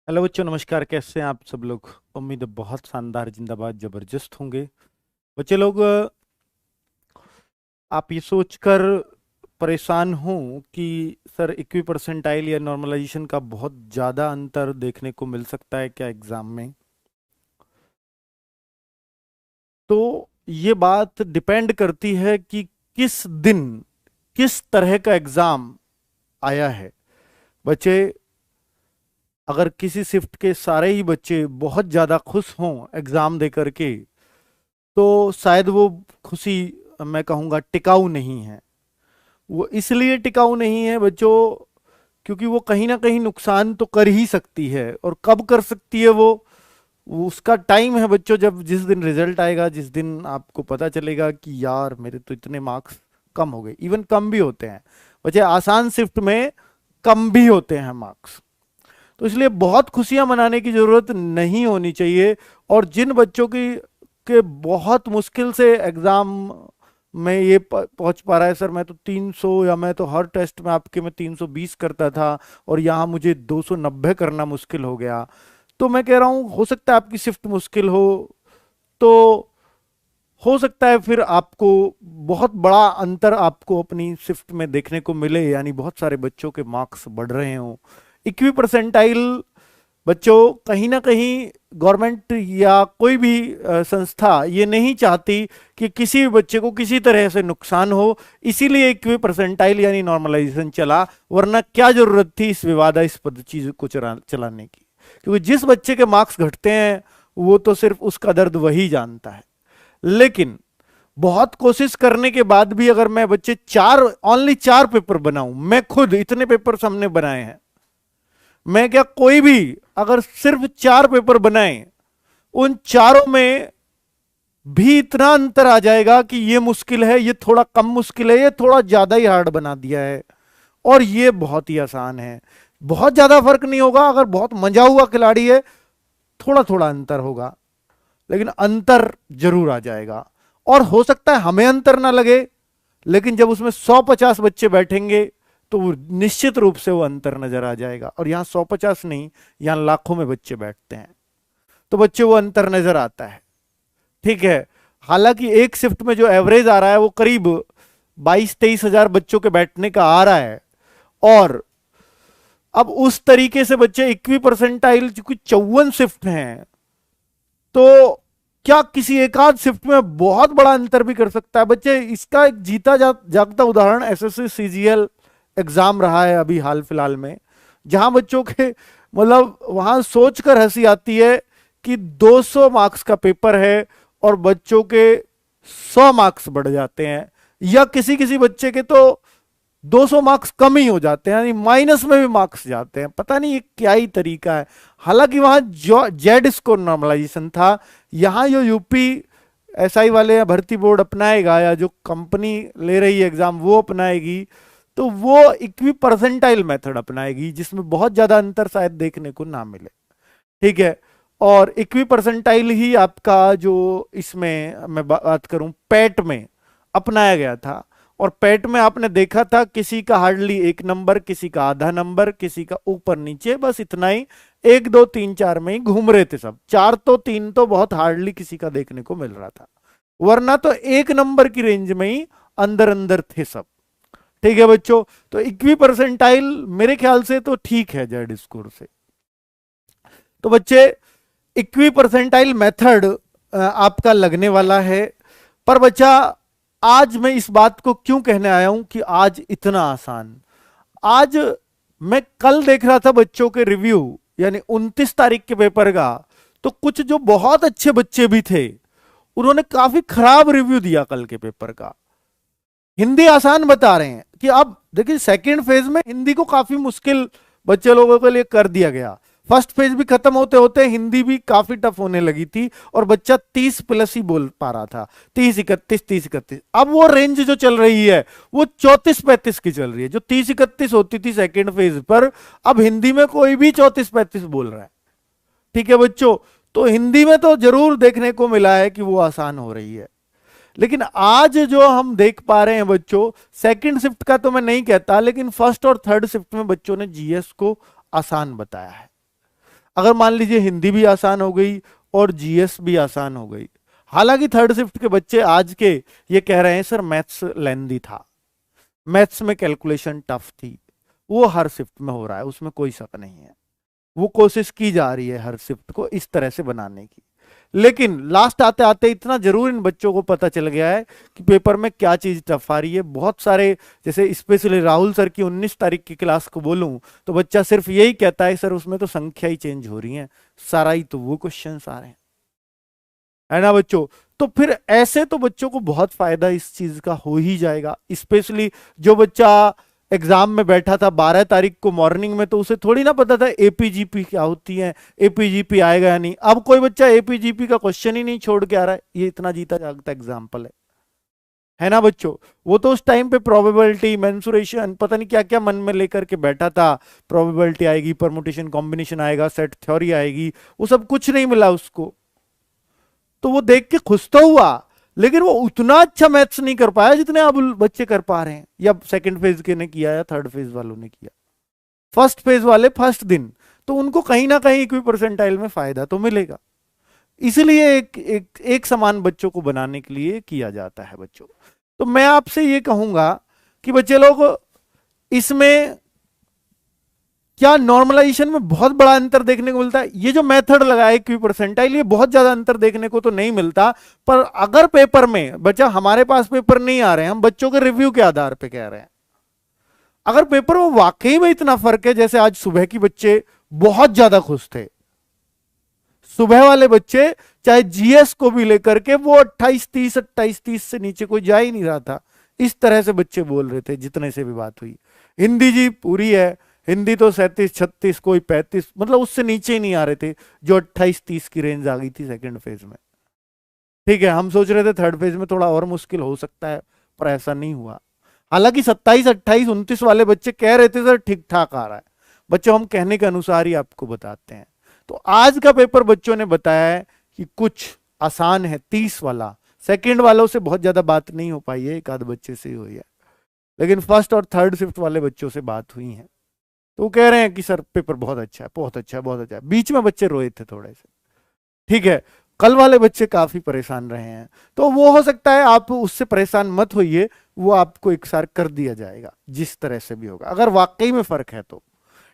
Hello बच्चों, नमस्कार। कैसे हैं आप सब लोग? उम्मीद है बहुत शानदार, जिंदाबाद, जबरदस्त होंगे। बच्चे लोग, आप ये सोचकर परेशान हों कि सर इक्वी परसेंटाइल या नॉर्मलाइजेशन का बहुत ज़्यादा अंतर देखने को मिल सकता है क्या एग्ज़ाम में? तो ये बात डिपेंड करती है कि किस दिन किस तरह का एग्ज़ाम आया है। बच्चे, अगर किसी शिफ्ट के सारे ही बच्चे बहुत ज़्यादा खुश हों एग्ज़ाम दे करके, तो शायद वो खुशी, मैं कहूँगा, टिकाऊ नहीं है। वो इसलिए टिकाऊ नहीं है बच्चों, क्योंकि वो कहीं ना कहीं नुकसान तो कर ही सकती है। और कब कर सकती है वो उसका टाइम है बच्चों, जब जिस दिन रिजल्ट आएगा, जिस दिन आपको पता चलेगा कि यार मेरे तो इतने मार्क्स कम हो गए। इवन कम भी होते हैं बच्चे, आसान शिफ्ट में कम भी होते हैं मार्क्स। तो इसलिए बहुत खुशियां मनाने की जरूरत नहीं होनी चाहिए। और जिन बच्चों की के बहुत मुश्किल से एग्जाम में ये पहुंच पा रहा है, सर मैं तो 300, या मैं तो हर टेस्ट में आपके में 320 करता था और यहाँ मुझे 290 करना मुश्किल हो गया, तो मैं कह रहा हूँ हो सकता है आपकी शिफ्ट मुश्किल हो, तो हो सकता है फिर आपको बहुत बड़ा अंतर आपको अपनी शिफ्ट में देखने को मिले, यानी बहुत सारे बच्चों के मार्क्स बढ़ रहे हों। इक्वी परसेंटाइल बच्चों, कहीं ना कहीं गवर्नमेंट या कोई भी संस्था ये नहीं चाहती कि किसी भी बच्चे को किसी तरह से नुकसान हो, इसीलिए इक्वी परसेंटाइल यानी नॉर्मलाइजेशन चला। वरना क्या जरूरत थी इस विवादास्पद चीज को चलाने की? क्योंकि जिस बच्चे के मार्क्स घटते हैं वो तो सिर्फ उसका दर्द वही जानता है। लेकिन बहुत कोशिश करने के बाद भी अगर मैं बच्चे ओनली 4 पेपर बनाऊं, मैं खुद इतने पेपर हमने बनाए हैं, मैं क्या कोई भी अगर सिर्फ 4 पेपर बनाए, उन चारों में भी इतना अंतर आ जाएगा कि ये मुश्किल है, ये थोड़ा कम मुश्किल है, ये थोड़ा ज्यादा ही हार्ड बना दिया है, और ये बहुत ही आसान है। बहुत ज्यादा फर्क नहीं होगा। अगर बहुत मजा हुआ खिलाड़ी है, थोड़ा थोड़ा अंतर होगा, लेकिन अंतर जरूर आ जाएगा। और हो सकता है हमें अंतर ना लगे, लेकिन जब उसमें 150 बच्चे बैठेंगे तो वो निश्चित रूप से वो अंतर नजर आ जाएगा। और यहां 150 नहीं, यहां लाखों में बच्चे बैठते हैं, तो बच्चे वो अंतर नजर आता है। ठीक है। हालांकि एक शिफ्ट में जो एवरेज आ रहा है वो करीब 22-23 हजार बच्चों के बैठने का आ रहा है। और अब उस तरीके से बच्चे इक्वी परसेंटाइल, क्योंकि 54 शिफ्ट हैं, तो क्या किसी एक आध शिफ्ट में बहुत बड़ा अंतर भी कर सकता है बच्चे? इसका एक जीता जागता उदाहरण एसएससी सीजीएल एग्जाम रहा है अभी हाल फिलहाल में, जहां बच्चों के, मतलब वहां सोचकर हंसी आती है कि 200 मार्क्स का पेपर है और बच्चों के 100 मार्क्स बढ़ जाते हैं, या किसी किसी बच्चे के तो 200 मार्क्स कम ही हो जाते हैं, यानी माइनस में भी मार्क्स जाते हैं। पता नहीं ये क्या ही तरीका है। हालांकि वहां जो जेड स्कोर नॉर्मलाइजेशन था, यहां जो यूपी एसआई वाले या भर्ती बोर्ड अपनाएगा, या जो कंपनी ले रही है एग्जाम वो अपनाएगी, तो वो इक्वी परसेंटाइल मेथड अपनाएगी, जिसमें बहुत ज्यादा अंतर शायद देखने को ना मिले। ठीक है। और इक्वी परसेंटाइल ही आपका जो, इसमें मैं बात करूं, पैट में अपनाया गया था। और पैट में आपने देखा था किसी का हार्डली 1 नंबर, किसी का आधा नंबर, किसी का ऊपर नीचे, बस इतना ही। 1 2 3 4 में ही घूम रहे थे सब। 4 तो 3 तो बहुत हार्डली किसी का देखने को मिल रहा था, वरना तो 1 नंबर की रेंज में ही अंदर अंदर थे सब। ठीक है बच्चों, तो इक्वी परसेंटाइल मेरे ख्याल से तो ठीक है जेड स्कोर से। तो बच्चे, इक्वी परसेंटाइल मेथड आपका लगने वाला है। पर बच्चा, आज मैं इस बात को क्यों कहने आया हूं कि आज इतना आसान? आज मैं कल देख रहा था बच्चों के रिव्यू, यानी 29 तारीख के पेपर का, तो कुछ जो बहुत अच्छे बच्चे भी थे उन्होंने काफी खराब रिव्यू दिया कल के पेपर का। हिंदी आसान बता रहे हैं कि अब देखिए सेकंड फेज में हिंदी को काफी मुश्किल बच्चे लोगों के लिए कर दिया गया। फर्स्ट फेज भी खत्म होते होते हिंदी भी काफी टफ होने लगी थी, और बच्चा 30+ ही बोल पा रहा था। 30 31, 30 31। अब वो रेंज जो चल रही है वो 34 35 की चल रही है। जो 30 31 होती थी सेकेंड फेज पर, अब हिंदी में कोई भी 34 35 बोल रहा है। ठीक है बच्चों, तो हिंदी में तो जरूर देखने को मिला है कि वो आसान हो रही है। लेकिन आज जो हम देख पा रहे हैं बच्चों, सेकंड शिफ्ट का तो मैं नहीं कहता, लेकिन फर्स्ट और थर्ड शिफ्ट में बच्चों ने जीएस को आसान बताया है। अगर मान लीजिए हिंदी भी आसान हो गई और जीएस भी आसान हो गई। हालांकि थर्ड शिफ्ट के बच्चे आज के ये कह रहे हैं सर मैथ्स लेंदी था, मैथ्स में कैलकुलेशन टफ थी। वो हर शिफ्ट में हो रहा है, उसमें कोई शक नहीं है। वो कोशिश की जा रही है हर शिफ्ट को इस तरह से बनाने की। लेकिन लास्ट आते आते इतना जरूर इन बच्चों को पता चल गया है कि पेपर में क्या चीज टफ आ रही है। बहुत सारे, जैसे स्पेशली राहुल सर की 19 तारीख की क्लास को बोलूं तो बच्चा सिर्फ यही कहता है सर उसमें तो संख्या ही चेंज हो रही है, सारा ही तो वो क्वेश्चंस आ रहे हैं, है ना बच्चों। तो फिर ऐसे तो बच्चों को बहुत फायदा इस चीज का हो ही जाएगा। स्पेशली जो बच्चा एग्जाम में बैठा था 12 तारीख को मॉर्निंग में, तो उसे थोड़ी ना पता था एपीजीपी क्या होती है, एपीजीपी आएगा या नहीं। अब कोई बच्चा एपीजीपी का क्वेश्चन ही नहीं छोड़ के आ रहा है, ये इतना जीता जागता एग्जाम्पल है ना बच्चों। वो तो उस टाइम पे प्रोबेबिलिटी, मेंसुरेशन, पता नहीं क्या क्या मन में लेकर के बैठा था। प्रोबेबिलिटी आएगी, परमुटेशन कॉम्बिनेशन आएगा, सेट थ्योरी आएगी, वो सब कुछ नहीं मिला उसको। तो वो देख के खुश तो हुआ, लेकिन वो उतना अच्छा मैथ्स नहीं कर पाया जितने अब बच्चे कर पा रहे हैं, या सेकंड फेज के ने किया या थर्ड फेज वालों ने किया। फर्स्ट फेज वाले फर्स्ट दिन, तो उनको कहीं ना कहीं इक्वी परसेंटाइल में फायदा तो मिलेगा। इसलिए एक समान बच्चों को बनाने के लिए किया जाता है बच्चों। तो मैं आपसे ये कहूंगा कि बच्चे लोग इसमें क्या नॉर्मलाइजेशन में बहुत बड़ा अंतर देखने को मिलता है। ये जो मेथड लगाया इक्वी परसेंटाइल, ये बहुत ज्यादा अंतर देखने को तो नहीं मिलता। पर अगर पेपर में बच्चा, हमारे पास पेपर नहीं आ रहे हैं, हम बच्चों के रिव्यू के आधार पे कह रहे हैं, अगर पेपर में वाकई में इतना फर्क है, जैसे आज सुबह की बच्चे बहुत ज्यादा खुश थे, सुबह वाले बच्चे चाहे जीएस को भी लेकर के वो 28-30 से नीचे कोई जा ही नहीं रहा था, इस तरह से बच्चे बोल रहे थे जितने से भी बात हुई। हिंदी जी पूरी है, हिंदी तो 37-36, कोई 35, मतलब उससे नीचे ही नहीं आ रहे थे, जो 28-30 की रेंज आ गई थी सेकंड फेज में। ठीक है, हम सोच रहे थे थर्ड फेज में थोड़ा और मुश्किल हो सकता है, पर ऐसा नहीं हुआ। हालांकि 27, 28, 29 वाले बच्चे कह रहे थे सर ठीक ठाक आ रहा है। बच्चों हम कहने के अनुसार ही आपको बताते हैं। तो आज का पेपर बच्चों ने बताया है कि कुछ आसान है, 30 वाला। सेकंड वालों से बहुत ज्यादा बात नहीं हो पाई है, एक आध बच्चे से ही हुई है, लेकिन फर्स्ट और थर्ड शिफ्ट वाले बच्चों से बात हुई है। तो वो कह रहे हैं कि सर पेपर बहुत अच्छा है, बहुत अच्छा है, बहुत अच्छा है। बीच में बच्चे रोए थे थोड़े से, ठीक है। कल वाले बच्चे काफी परेशान रहे हैं, तो वो हो सकता है आप उससे परेशान मत होइए, वो आपको एक सार कर दिया जाएगा जिस तरह से भी होगा, अगर वाकई में फर्क है तो।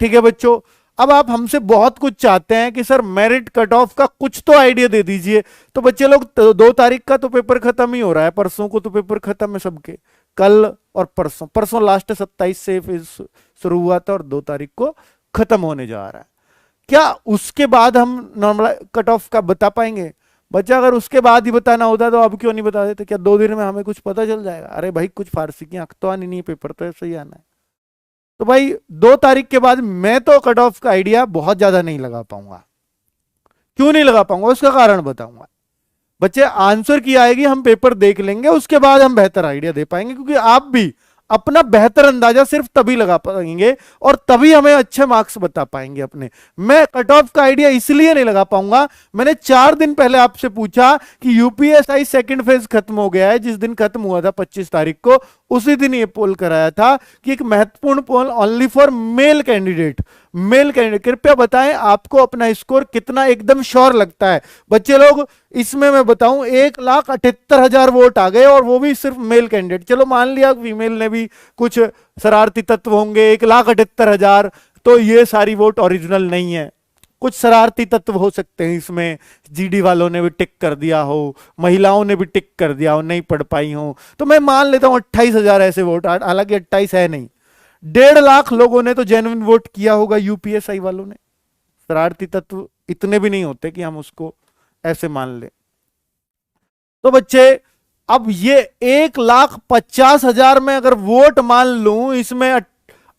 ठीक है बच्चों, अब आप हमसे बहुत कुछ चाहते हैं कि सर मेरिट कट ऑफ का कुछ तो आइडिया दे दीजिए। तो बच्चे लोग 2 तारीख का तो पेपर खत्म ही हो रहा है, परसों को तो पेपर खत्म है सबके, कल और परसों। परसों लास्ट 27 से फिर शुरू हुआ था और 2 तारीख को खत्म होने जा रहा है। क्या उसके बाद हम नॉर्मल कट ऑफ का बता पाएंगे? बच्चा अगर उसके बाद ही बताना होता तो अब क्यों नहीं बता देते? क्या 2 दिन में हमें कुछ पता चल जाएगा? अरे भाई कुछ फारसी की आंख तो आनी नहीं है, पेपर तो ऐसे ही आना है। तो भाई 2 तारीख के बाद मैं तो कट ऑफ का आइडिया बहुत ज्यादा नहीं लगा पाऊंगा। क्यों नहीं लगा पाऊंगा उसका कारण बताऊंगा। बच्चे आंसर की आएगी, हम पेपर देख लेंगे, उसके बाद हम बेहतर आइडिया दे पाएंगे, क्योंकि आप भी अपना बेहतर अंदाजा सिर्फ तभी लगा पाएंगे और तभी हमें अच्छे मार्क्स बता पाएंगे अपने। मैं कट ऑफ का आइडिया इसलिए नहीं लगा पाऊंगा, मैंने 4 दिन पहले आपसे पूछा कि यूपीएसआई सेकंड फेज खत्म हो गया है, जिस दिन खत्म हुआ था 25 तारीख को, उसी दिन ये पोल कराया था कि एक महत्वपूर्ण poll only for male candidate, male candidate, कृपया बताएं आपको अपना स्कोर कितना एकदम श्योर लगता है। बच्चे लोग इसमें मैं बताऊं 1,78,000 वोट आ गए, और वो भी सिर्फ मेल कैंडिडेट। चलो मान लिया फीमेल ने भी कुछ शरारती तत्व होंगे, 1,78,000, तो ये सारी वोट ओरिजिनल नहीं है, कुछ शरारती तत्व हो सकते हैं इसमें, जीडी वालों ने भी टिक कर दिया हो, महिलाओं ने भी टिक कर दिया हो, नहीं पढ़ पाई हो, तो मैं मान लेता हूं 28,000 ऐसे वोट, हालांकि 28 है नहीं, 1.5 लाख लोगों ने तो जेन्युइन वोट किया होगा यूपीएसआई वालों ने। शरारती तत्व इतने भी नहीं होते कि हम उसको ऐसे मान ले। तो बच्चे अब ये 1,50,000 में अगर वोट मान लूं, इसमें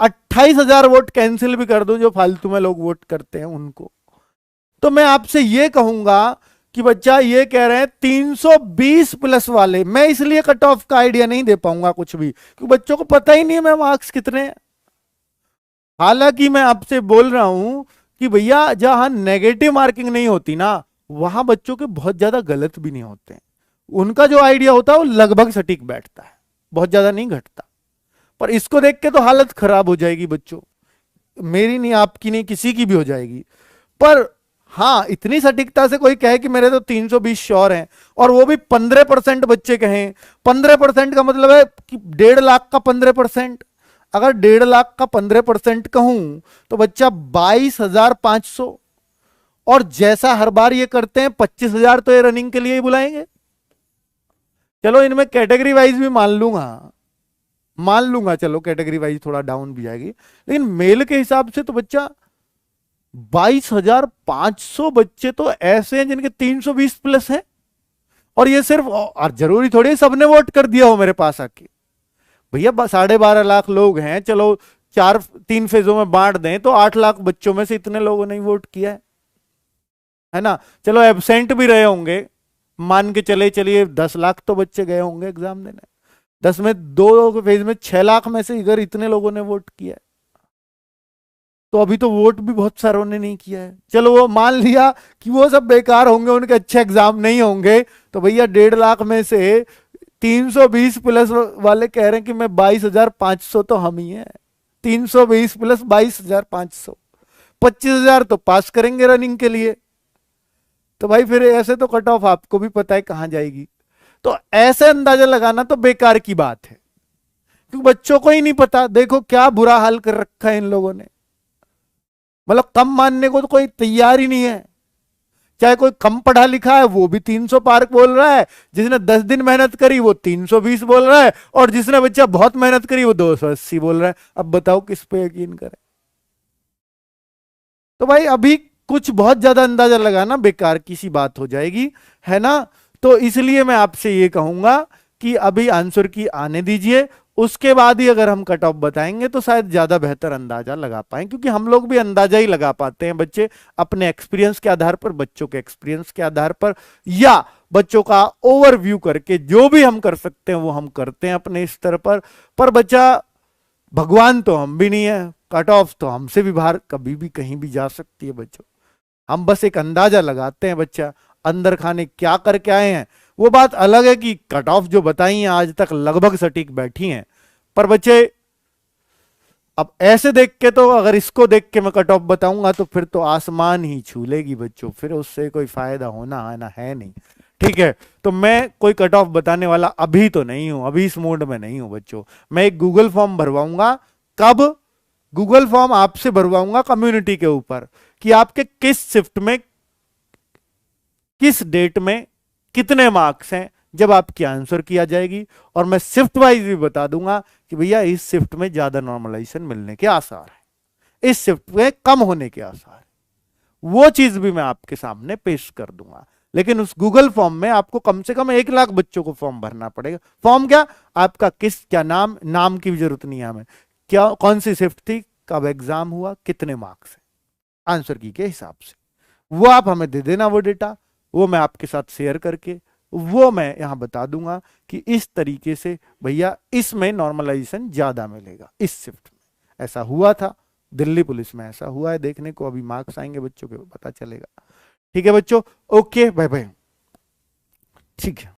28,000 वोट कैंसिल भी कर दूं जो फालतू में लोग वोट करते हैं उनको, तो मैं आपसे ये कहूंगा कि बच्चा ये कह रहे हैं 320 प्लस वाले, मैं इसलिए कट ऑफ का आइडिया नहीं दे पाऊंगा कुछ भी, क्योंकि बच्चों को पता ही नहीं है मैं मार्क्स कितने हैं। हालांकि मैं आपसे बोल रहा हूं कि भैया जहां नेगेटिव मार्किंग नहीं होती ना, वहां बच्चों के बहुत ज्यादा गलत भी नहीं होते हैं, उनका जो आइडिया होता है वो लगभग सटीक बैठता है, बहुत ज्यादा नहीं घटता। पर इसको देख के तो हालत खराब हो जाएगी बच्चों, मेरी नहीं, आपकी नहीं, किसी की भी हो जाएगी। पर हाँ, इतनी सटीकता से कोई कहे कि मेरे तो 320 श्योर हैं, और वो भी 15% बच्चे कहें। 15% का मतलब है कि 1.5 लाख का 15%। अगर 1.5 लाख का 15% कहूं तो बच्चा 22,500। और जैसा हर बार ये करते हैं 25,000 तो ये रनिंग के लिए ही बुलाएंगे। चलो इनमें कैटेगरी वाइज भी मान लूंगा, चलो कैटेगरी वाइज थोड़ा डाउन भी जाएगी, लेकिन मेल के हिसाब से तो बच्चा 22,500 बच्चे तो ऐसे हैं जिनके 320 प्लस हैं। और ये सिर्फ, और जरूरी थोड़ी सबने वोट कर दिया हो मेरे पास आके। भैया 12.5 लाख लोग हैं, चलो 3 फेजों में बांट दें तो 8 लाख बच्चों में से इतने लोगों ने वोट किया है ना। चलो एब्सेंट भी रहे होंगे, मान के चलिए 10 लाख तो बच्चे गए होंगे एग्जाम देने। 10 में 2 फेज में 6 लाख में से अगर इतने लोगों ने वोट किया है, तो अभी तो वोट भी बहुत सारों ने नहीं किया है। चलो वो मान लिया कि वो सब बेकार होंगे, उनके अच्छे एग्जाम नहीं होंगे, तो भैया 1.5 लाख में से 320 प्लस वाले कह रहे हैं कि मैं 22,500 तो हम ही है। 320 प्लस 22,500, 25,000 तो पास करेंगे रनिंग के लिए। तो भाई फिर ऐसे तो कट ऑफ आपको भी पता है कहां जाएगी। तो ऐसे अंदाजा लगाना तो बेकार की बात है, क्योंकि बच्चों को ही नहीं पता। देखो क्या बुरा हाल कर रखा है इन लोगों ने, मतलब कम मानने को तो कोई तैयार ही नहीं है। चाहे कोई कम पढ़ा लिखा है वो भी 300 पार बोल रहा है, जिसने 10 दिन मेहनत करी वो 320 बोल रहा है, और जिसने बच्चा बहुत मेहनत करी वो 280 बोल रहा है। अब बताओ किस पे यकीन करें। तो भाई अभी कुछ बहुत ज्यादा अंदाजा लगाना बेकार की सी बात हो जाएगी, है ना। तो इसलिए मैं आपसे ये कहूंगा कि अभी आंसर की आने दीजिए, उसके बाद ही अगर हम कट ऑफ बताएंगे तो शायद ज्यादा बेहतर अंदाजा लगा पाए, क्योंकि हम लोग भी अंदाजा ही लगा पाते हैं बच्चे अपने एक्सपीरियंस के आधार पर, बच्चों के एक्सपीरियंस के आधार पर, या बच्चों का ओवरव्यू करके जो भी हम कर सकते हैं वो हम करते हैं अपने स्तर पर बच्चा भगवान तो हम भी नहीं है, कट ऑफ तो हमसे भी बाहर कभी भी कहीं भी जा सकती है बच्चों। हम बस एक अंदाजा लगाते हैं बच्चा अंदर खाने क्या करके आए हैं। वो बात अलग है कि कट ऑफ जो बताई हैं आज तक लगभग सटीक बैठी हैं, पर बच्चे अब ऐसे देख के, तो अगर इसको देख के मैं कट ऑफ बताऊंगा तो फिर तो आसमान ही छू लेगी बच्चों, फिर उससे कोई फायदा होना आना है नहीं। ठीक है, तो मैं कोई कट ऑफ बताने वाला अभी तो नहीं हूं, अभी इस मोड में नहीं हूं बच्चों। मैं एक गूगल फॉर्म भरवाऊंगा। कब? गूगल फॉर्म आपसे भरवाऊंगा कम्युनिटी के ऊपर, कि आपके किस शिफ्ट में किस डेट में कितने मार्क्स हैं, जब आपकी आंसर किया जाएगी। और मैं शिफ्ट वाइज भी बता दूंगा कि भैया इस शिफ्ट में ज्यादा नॉर्मलाइजेशन मिलने के आसार है, इस शिफ्ट में कम होने के आसार है, वो चीज भी मैं आपके सामने पेश कर दूंगा। लेकिन उस गूगल फॉर्म में आपको कम से कम 1 लाख बच्चों को फॉर्म भरना पड़ेगा। फॉर्म क्या, आपका क्या नाम की भी जरूरत नहीं है हमें, क्या कौन सी शिफ्ट थी, कब एग्जाम हुआ, कितने मार्क्स है, आंसर की के हिसाब से वो आप हमें दे देना। वो डेटा वो मैं आपके साथ शेयर करके वो मैं यहां बता दूंगा कि इस तरीके से भैया इसमें नॉर्मलाइजेशन ज्यादा मिलेगा इस शिफ्ट में। ऐसा हुआ था दिल्ली पुलिस में, ऐसा हुआ है देखने को, अभी मार्क्स आएंगे बच्चों के पता चलेगा। ठीक है बच्चों, ओके बाय बाय। ठीक है।